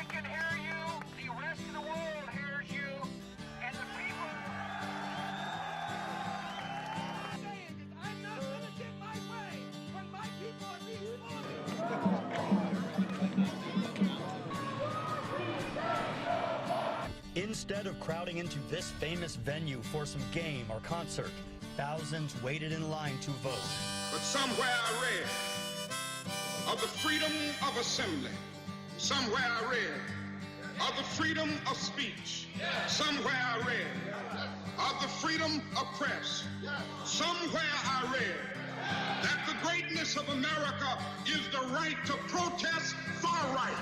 I can hear you, the rest of the world hears you, and the people... I'm not going to get my way when my people are being slaughtered. Instead of crowding into this famous venue for some game or concert, thousands waited in line to vote. But somewhere I read of the freedom of assembly. Somewhere I read of the freedom of speech. Somewhere I read of the freedom of press. Somewhere I read that the greatness of America is the right to protest far right.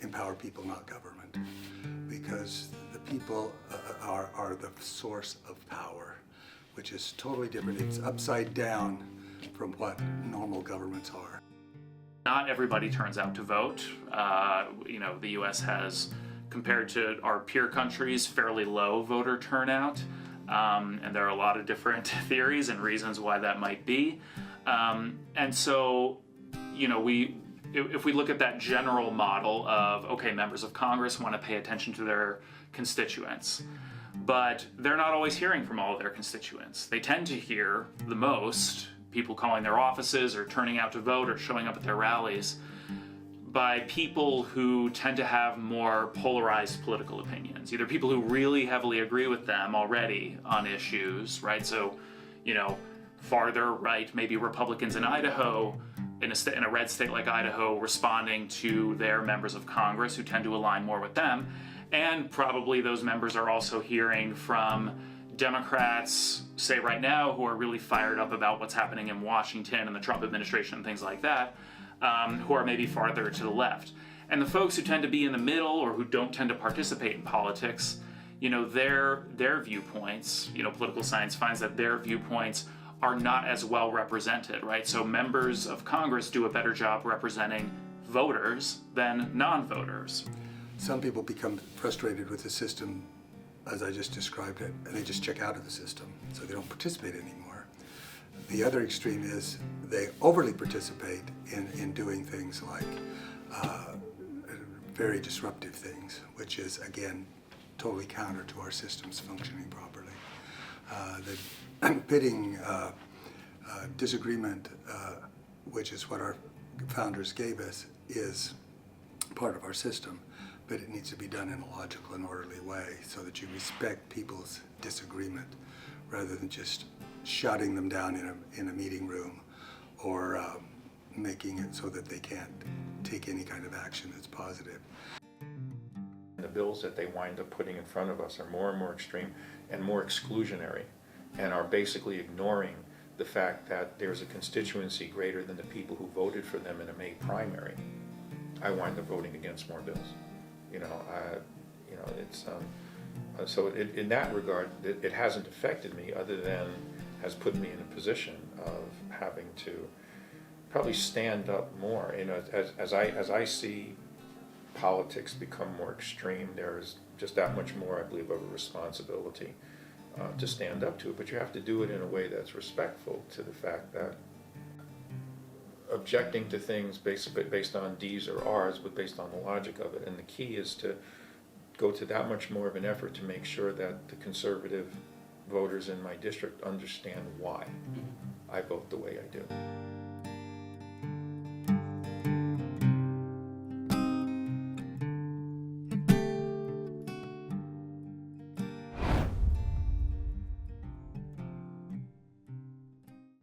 Empower people, not government, because the people are the source of power, which is totally different. It's upside down from what normal governments are. Not everybody turns out to vote. The U.S. has, compared to our peer countries, fairly low voter turnout, and there are a lot of different theories and reasons why that might be. And so, if we look at that general model of, okay, members of Congress want to pay attention to their constituents, but they're not always hearing from all of their constituents. They tend to hear the most, people calling their offices or turning out to vote or showing up at their rallies, by people who tend to have more polarized political opinions, either people who really heavily agree with them already on issues, right? So, farther right, maybe Republicans in Idaho, in a red state like Idaho, responding to their members of Congress who tend to align more with them. And probably those members are also hearing from Democrats, say right now, who are really fired up about what's happening in Washington and the Trump administration and things like that, who are maybe farther to the left. And the folks who tend to be in the middle or who don't tend to participate in politics, their viewpoints, political science finds that their viewpoints are not as well represented, right? So members of Congress do a better job representing voters than non-voters. Some people become frustrated with the system as I just described it, and they just check out of the system, so they don't participate anymore. The other extreme is they overly participate in doing things like very disruptive things, which is, again, totally counter to our systems functioning properly. The pitting disagreement, which is what our founders gave us, is part of our system, but it needs to be done in a logical and orderly way so that you respect people's disagreement rather than just shutting them down in a meeting room or making it so that they can't take any kind of action that's positive. The bills that they wind up putting in front of us are more and more extreme and more exclusionary, and are basically ignoring the fact that there's a constituency greater than the people who voted for them in a May primary. I wind up voting against more bills. So in that regard, it hasn't affected me, other than has put me in a position of having to probably stand up more. As I see politics become more extreme, there's just that much more, I believe, of a responsibility to stand up to it. But you have to do it in a way that's respectful to the fact that objecting to things based on D's or R's, but based on the logic of it. And the key is to go to that much more of an effort to make sure that the conservative voters in my district understand why I vote the way I do.